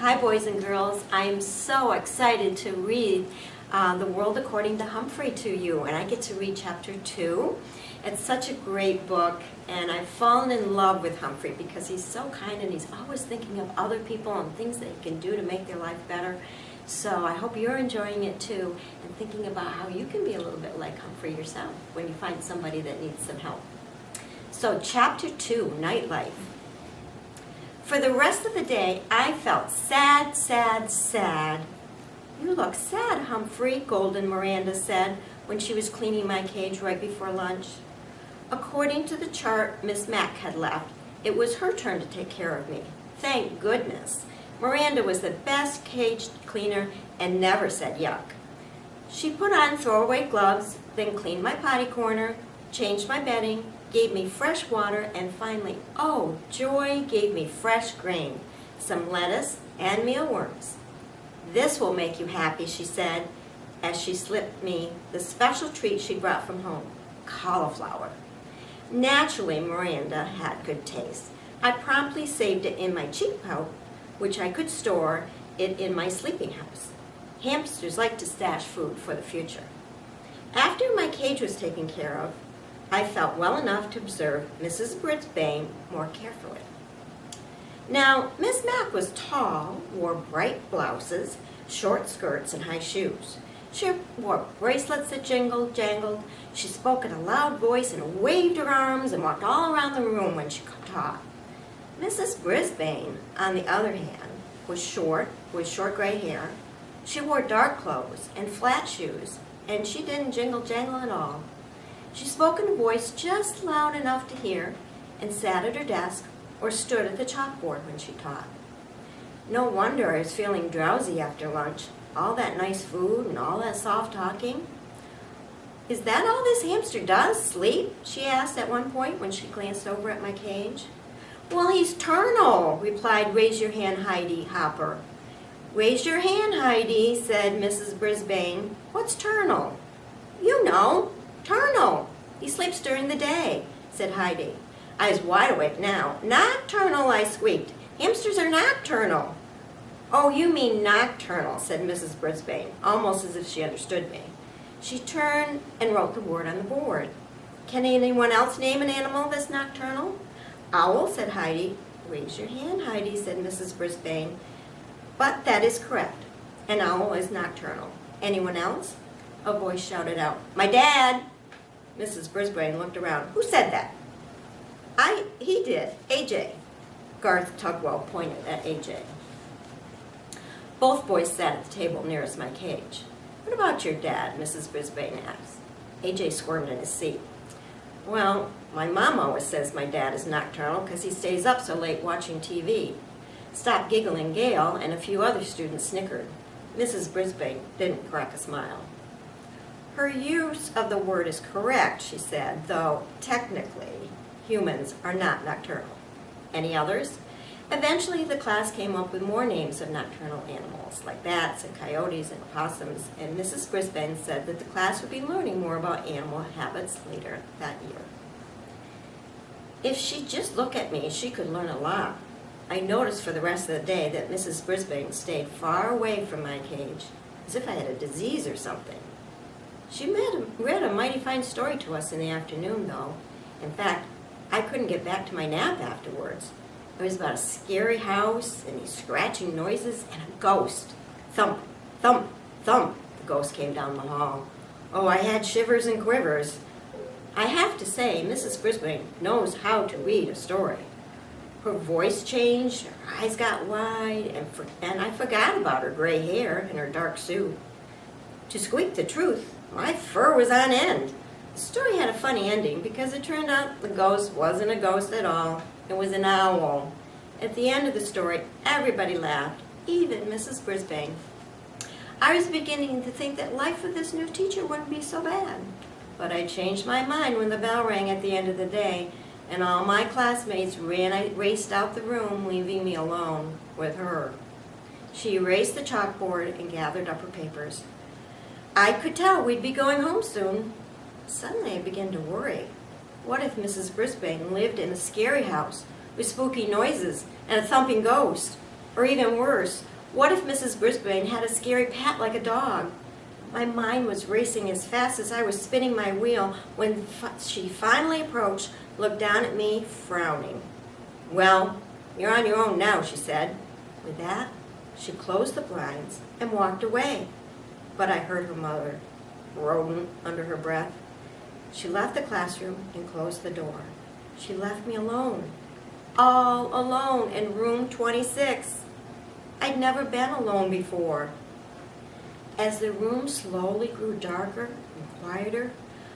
Hi boys and girls, I'm so excited to read The World According to Humphrey to you, and I get to read chapter 2. It's such a great book, and I've fallen in love with Humphrey because he's so kind and he's always thinking of other people and things that he can do to make their life better. So I hope you're enjoying it too and thinking about how you can be a little bit like Humphrey yourself when you find somebody that needs some help. So chapter 2, Nightlife. For the rest of the day, I felt sad, sad, sad. You look sad, Humphrey, Golden Miranda said when she was cleaning my cage right before lunch. According to the chart Miss Mack had left, it was her turn to take care of me. Thank goodness. Miranda was the best cage cleaner and never said yuck. She put on throwaway gloves, then cleaned my potty corner, changed my bedding, gave me fresh water, and finally, oh joy, gave me fresh grain, some lettuce and mealworms. This will make you happy, she said, as she slipped me the special treat she brought from home, cauliflower. Naturally, Miranda had good taste. I promptly saved it in my cheek pouch, which I could store it in my sleeping house. Hamsters like to stash food for the future. After my cage was taken care of, I felt well enough to observe Mrs. Brisbane more carefully. Now, Miss Mack was tall, wore bright blouses, short skirts, and high shoes. She wore bracelets that jingled, jangled. She spoke in a loud voice and waved her arms and walked all around the room when she taught. Mrs. Brisbane, on the other hand, was short, with short gray hair. She wore dark clothes and flat shoes, and she didn't jingle-jangle at all. She spoke in a voice just loud enough to hear and sat at her desk or stood at the chalkboard when she taught. No wonder I was feeling drowsy after lunch. All that nice food and all that soft talking. Is that all this hamster does, sleep? She asked at one point when she glanced over at my cage. Well, he's turnal, replied Raise Your Hand Heidi Hopper. Raise your hand, Heidi, said Mrs. Brisbane. What's turnal? You know. Turnal. He sleeps during the day, said Heidi. I was wide awake now. Nocturnal, I squeaked. Hamsters are nocturnal. Oh, you mean nocturnal, said Mrs. Brisbane, almost as if she understood me. She turned and wrote the word on the board. Can anyone else name an animal that's nocturnal? Owl, said Heidi. Raise your hand, Heidi, said Mrs. Brisbane. But that is correct. An owl is nocturnal. Anyone else? A voice shouted out, My dad! Mrs. Brisbane looked around. Who said that? He did. AJ. Garth Tugwell pointed at AJ. Both boys sat at the table nearest my cage. What about your dad? Mrs. Brisbane asked. AJ squirmed in his seat. Well, my mom always says my dad is nocturnal because he stays up so late watching TV. Stop giggling, Gail, and a few other students snickered. Mrs. Brisbane didn't crack a smile. Her use of the word is correct, she said, though technically humans are not nocturnal. Any others? Eventually the class came up with more names of nocturnal animals, like bats and coyotes and opossums, and Mrs. Brisbane said that the class would be learning more about animal habits later that year. If she'd just look at me, she could learn a lot. I noticed for the rest of the day that Mrs. Brisbane stayed far away from my cage, as if I had a disease or something. She read a mighty fine story to us in the afternoon, though. In fact, I couldn't get back to my nap afterwards. It was about a scary house and these scratching noises and a ghost. Thump, thump, thump, the ghost came down the hall. Oh, I had shivers and quivers. I have to say, Mrs. Brisbane knows how to read a story. Her voice changed, her eyes got wide, and I forgot about her gray hair and her dark suit. To squeak the truth, my fur was on end. The story had a funny ending because it turned out the ghost wasn't a ghost at all. It was an owl. At the end of the story, everybody laughed, even Mrs. Brisbane. I was beginning to think that life with this new teacher wouldn't be so bad. But I changed my mind when the bell rang at the end of the day, and all my classmates raced out the room, leaving me alone with her. She erased the chalkboard and gathered up her papers. I could tell we'd be going home soon. Suddenly I began to worry. What if Mrs. Brisbane lived in a scary house with spooky noises and a thumping ghost? Or even worse, What if Mrs. Brisbane had a scary pet like a dog? My mind was racing as fast as I was spinning my wheel when she finally approached, looked down at me, frowning. "Well, you're on your own now," she said. With that, she closed the blinds and walked away. But I heard her mother groan under her breath. She left the classroom and closed the door. She left me alone, all alone in room 26. I'd never been alone before. As the room slowly grew darker and quieter,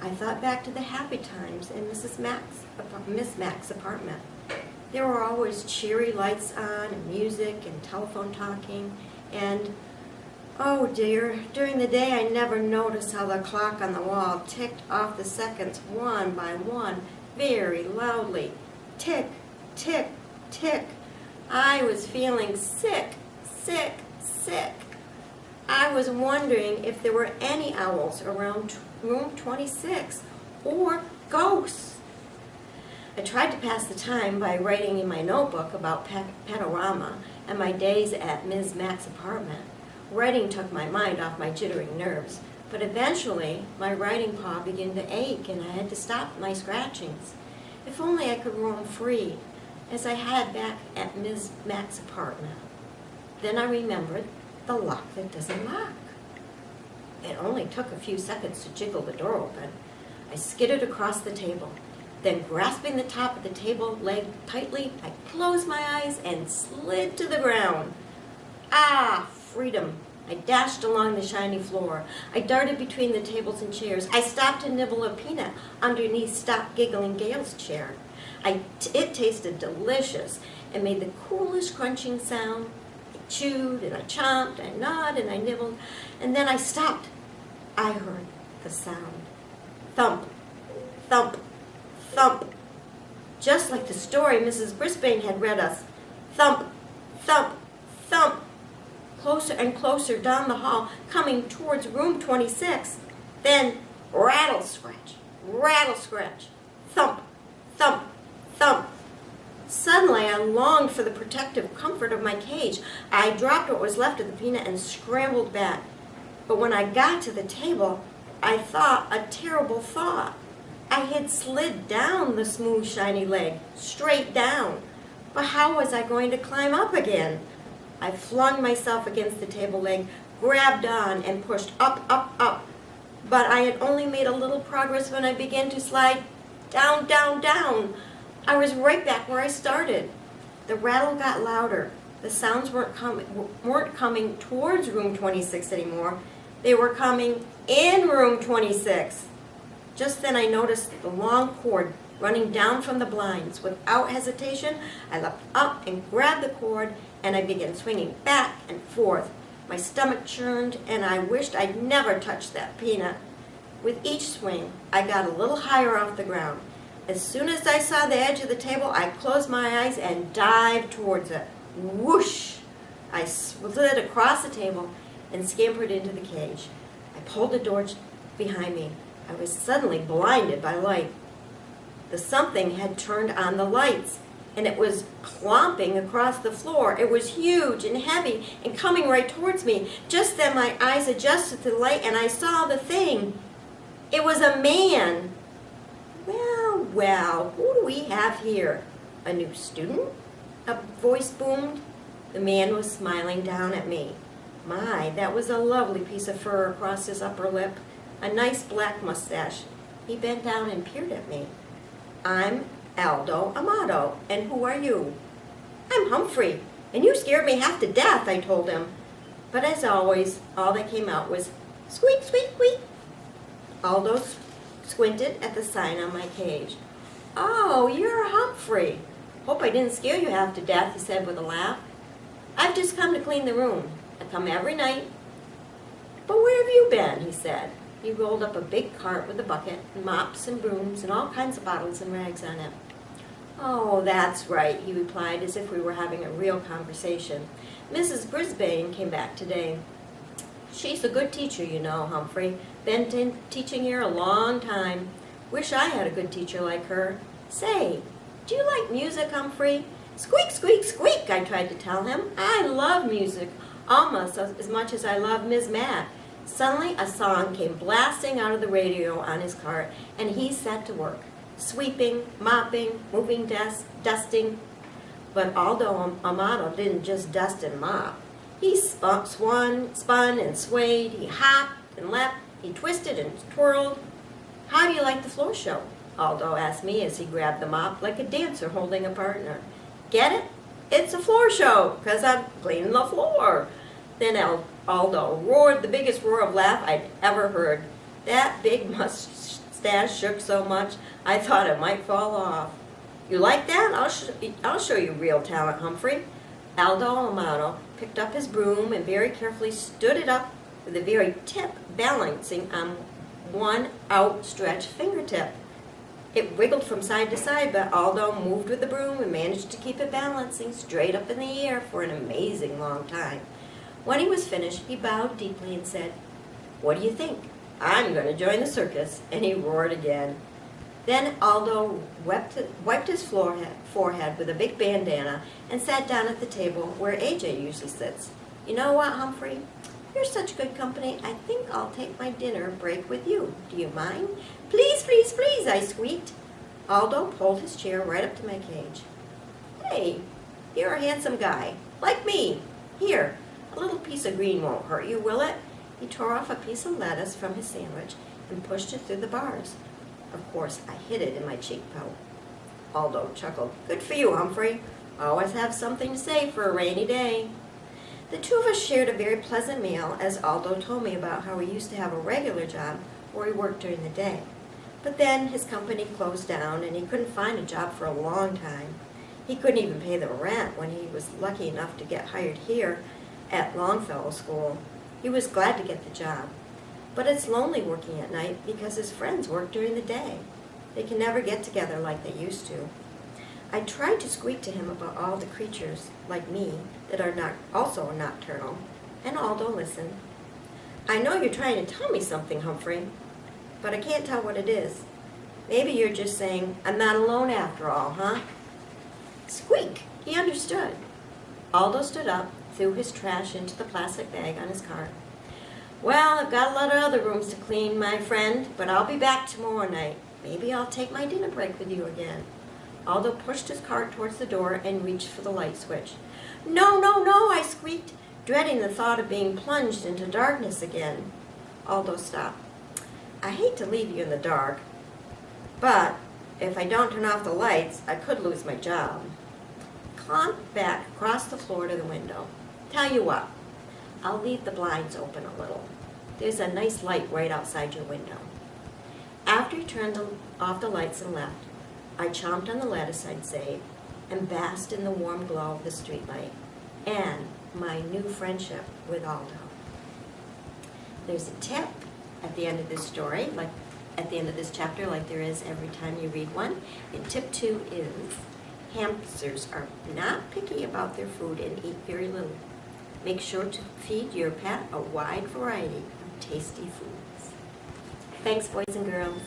I thought back to the happy times in Miss Mack's apartment. There were always cheery lights on and music and telephone talking, and oh dear, during the day I never noticed how the clock on the wall ticked off the seconds one by one very loudly. Tick, tick, tick. I was feeling sick, sick, sick. I was wondering if there were any owls around room 26 or ghosts. I tried to pass the time by writing in my notebook about Petorama and my days at Ms. Mack's apartment. Writing took my mind off my jittering nerves, but eventually my writing paw began to ache and I had to stop my scratchings. If only I could roam free, as I had back at Ms. Mack's apartment. Then I remembered the lock that doesn't lock. It only took a few seconds to jiggle the door open. I skidded across the table. Then, grasping the top of the table leg tightly, I closed my eyes and slid to the ground. Ah, freedom! I dashed along the shiny floor. I darted between the tables and chairs. I stopped to nibble a peanut underneath Stop Giggling Gail's chair. It tasted delicious and made the coolest crunching sound. I chewed and I chomped, I gnawed and I nibbled, and then I stopped. I heard the sound. Thump, thump, thump. Just like the story Mrs. Brisbane had read us. Thump, thump, thump. Closer and closer down the hall, coming towards room 26. Then rattle, scratch, thump, thump, thump. Suddenly, I longed for the protective comfort of my cage. I dropped what was left of the peanut and scrambled back. But when I got to the table, I thought a terrible thought. I had slid down the smooth, shiny leg, straight down. But how was I going to climb up again? I flung myself against the table leg, grabbed on, and pushed up, up, up. But I had only made a little progress when I began to slide down, down, down. I was right back where I started. The rattle got louder. The sounds weren't coming towards room 26 anymore. They were coming in room 26. Just then I noticed the long cord running down from the blinds. Without hesitation, I leapt up and grabbed the cord, and I began swinging back and forth. My stomach churned, and I wished I'd never touched that peanut. With each swing, I got a little higher off the ground. As soon as I saw the edge of the table, I closed my eyes and dived towards it. Whoosh! I slid across the table and scampered into the cage. I pulled the door behind me. I was suddenly blinded by light. The something had turned on the lights, and it was clomping across the floor. It was huge and heavy and coming right towards me. Just then my eyes adjusted to the light, and I saw the thing. It was a man. Well, well, who do we have here? A new student? A voice boomed. The man was smiling down at me. My, that was a lovely piece of fur across his upper lip, a nice black mustache. He bent down and peered at me. I'm Aldo Amato, and who are you? I'm Humphrey, and you scared me half to death, I told him. But as always, all that came out was squeak, squeak, squeak. Aldo squinted at the sign on my cage. Oh, you're Humphrey. Hope I didn't scare you half to death, he said with a laugh. I've just come to clean the room. I come every night. But where have you been, he said. He rolled up a big cart with a bucket, and mops and brooms, and all kinds of bottles and rags on it. Oh, that's right, he replied, as if we were having a real conversation. Mrs. Brisbane came back today. She's a good teacher, you know, Humphrey. Been teaching here a long time. Wish I had a good teacher like her. Say, do you like music, Humphrey? Squeak, squeak, squeak, I tried to tell him. I love music. almost as much as I love Ms. Matt. Suddenly a song came blasting out of the radio on his cart, and he set to work, sweeping, mopping, moving desks, dusting. But Aldo Amato didn't just dust and mop. He spun and swayed, he hopped and leapt, he twisted and twirled. "How do you like the floor show?" Aldo asked me as he grabbed the mop like a dancer holding a partner. "Get it? It's a floor show, 'cause I'm cleaning the floor." Then Aldo roared the biggest roar of laugh I'd ever heard. That big mustache shook so much I thought it might fall off. "You like that? I'll show you real talent, Humphrey." Aldo Amato picked up his broom and very carefully stood it up with the very tip balancing on one outstretched fingertip. It wiggled from side to side, but Aldo moved with the broom and managed to keep it balancing straight up in the air for an amazing long time. When he was finished, he bowed deeply and said, "What do you think? I'm going to join the circus," and he roared again. Then Aldo wiped his forehead with a big bandana and sat down at the table where AJ usually sits. "You know what, Humphrey? You're such good company, I think I'll take my dinner break with you. Do you mind?" "Please, please, please," I squeaked. Aldo pulled his chair right up to my cage. "Hey, you're a handsome guy, like me. Here, a little piece of green won't hurt you, will it?" He tore off a piece of lettuce from his sandwich and pushed it through the bars. Of course, I hid it in my cheek pout. Aldo chuckled. "Good for you, Humphrey. Always have something to say for a rainy day." The two of us shared a very pleasant meal as Aldo told me about how he used to have a regular job where he worked during the day. But then his company closed down and he couldn't find a job for a long time. He couldn't even pay the rent when he was lucky enough to get hired here at Longfellow School. He was glad to get the job. But it's lonely working at night because his friends work during the day. They can never get together like they used to. I tried to squeak to him about all the creatures, like me, that are also nocturnal, and Aldo listened. "I know you're trying to tell me something, Humphrey, but I can't tell what it is. Maybe you're just saying, I'm not alone after all, huh?" Squeak! He understood. Aldo stood up, threw his trash into the plastic bag on his cart. "Well, I've got a lot of other rooms to clean, my friend, but I'll be back tomorrow night. Maybe I'll take my dinner break with you again." Aldo pushed his cart towards the door and reached for the light switch. "No, no, no," I squeaked, dreading the thought of being plunged into darkness again. Aldo stopped. "I hate to leave you in the dark, but if I don't turn off the lights, I could lose my job." Clumped back across the floor to the window. "Tell you what, I'll leave the blinds open a little. There's a nice light right outside your window." After he turned off the lights and left, I chomped on the lettuce I'd saved and basked in the warm glow of the streetlight and my new friendship with Aldo. There's a tip at the end of this story, like at the end of this chapter, like there is every time you read one. And tip 2 is, hamsters are not picky about their food and eat very little. Make sure to feed your pet a wide variety of tasty foods. Thanks, boys and girls.